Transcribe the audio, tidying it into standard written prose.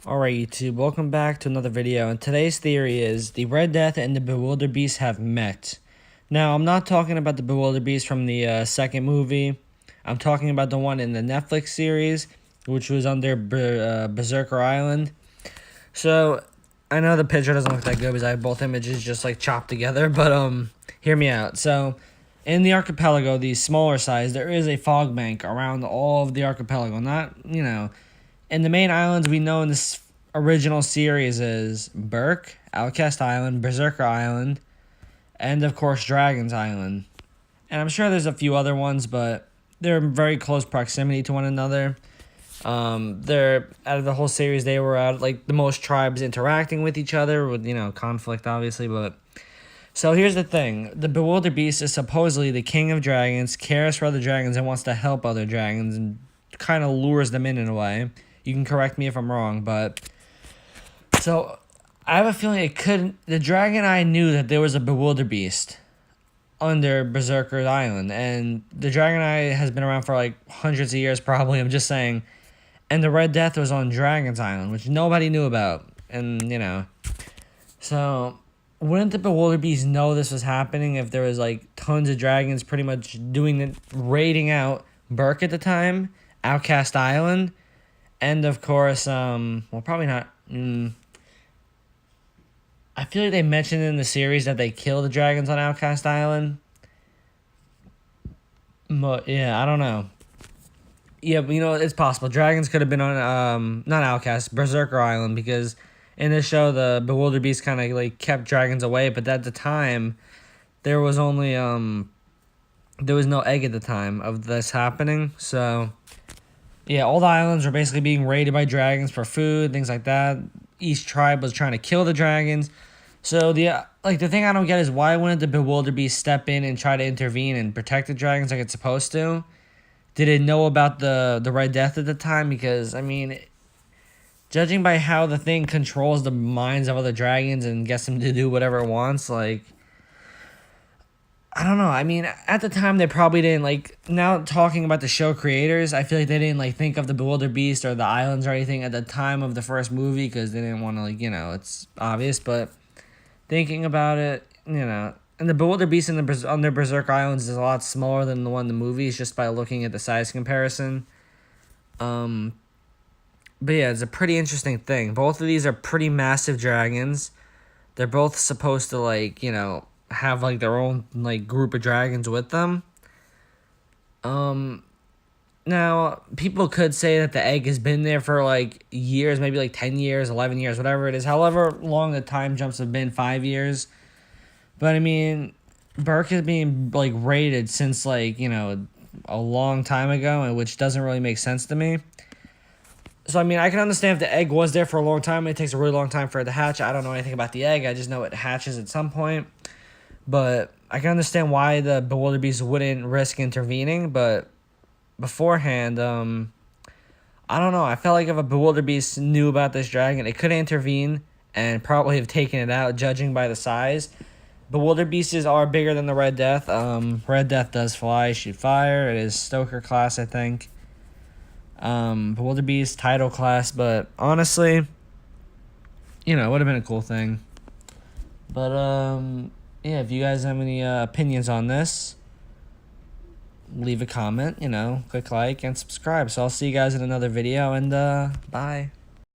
Alright YouTube, welcome back to another video, and today's theory is the Red Death and the Bewilderbeast have met. Now, I'm not talking about the Bewilderbeast from the second movie. I'm talking about the one in the Netflix series, which was under Berserker Island. So, I know the picture doesn't look that good because I have both images just like chopped together, but hear me out. So, in the archipelago, the smaller size, there is a fog bank around all of the archipelago, not, and the main islands we know in this original series is Berk, Outcast Island, Berserker Island, and of course Dragon's Island. And I'm sure there's a few other ones, but they're in very close proximity to one another. They're out of the whole series, they were out like the most tribes interacting with each other with conflict obviously. But so here's the thing: the Bewilderbeast is supposedly the king of dragons, cares for other dragons, and wants to help other dragons, and kind of lures them in a way. You can correct me if I'm wrong, but so I have a feeling it couldn't. The Dragon Eye knew that there was a Bewilderbeast under Berserker Island, and the Dragon Eye has been around for like hundreds of years, probably. I'm just saying, and the Red Death was on Dragon's Island, which nobody knew about, and so wouldn't the Bewilderbeast know this was happening if there was like tons of dragons, pretty much raiding out Berk at the time, Outcast Island? And of course, well, probably not. I feel like they mentioned in the series that they kill the dragons on Outcast Island. But yeah, I don't know. Yeah, but it's possible. Dragons could have been on not Outcast, Berserker Island, because in this show the Bewilderbeast kind of like kept dragons away, but at the time there was only there was no egg at the time of this happening, so yeah, all the islands were basically being raided by dragons for food, things like that. Each tribe was trying to kill the dragons. So the thing I don't get is why wouldn't the Bewilderbeast step in and try to intervene and protect the dragons like it's supposed to? Did it know about the Red Death at the time? Because, I mean, judging by how the thing controls the minds of other dragons and gets them to do whatever it wants, like, I don't know. I mean, at the time, they probably didn't, now talking about the show creators, I feel like they didn't, think of the Bewilderbeast or the islands or anything at the time of the first movie because they didn't want to, it's obvious. But thinking about it, and the Bewilderbeast on the Berserk Islands is a lot smaller than the one in the movies just by looking at the size comparison. But yeah, it's a pretty interesting thing. Both of these are pretty massive dragons. They're both supposed to, have their own group of dragons with them. Now people could say that the egg has been there for years, maybe 10 years, 11 years, whatever it is, however long the time jumps have been, 5 years. But I mean, Berk is being raided since a long time ago, and which doesn't really make sense to me. So I mean, I can understand if the egg was there for a long time and it takes a really long time for it to hatch. I don't know anything about the egg, I just know it hatches at some point. But I can understand why the Bewilderbeast wouldn't risk intervening, but beforehand, I don't know. I felt like if a Bewilderbeast knew about this dragon, it could intervene and probably have taken it out, judging by the size. Bewilderbeasts are bigger than the Red Death. Red Death does fly, shoot fire. It is Stoker class, I think. Bewilderbeast, title class, but honestly, it would have been a cool thing. But, yeah, if you guys have any opinions on this, leave a comment, click like and subscribe. So I'll see you guys in another video, and bye.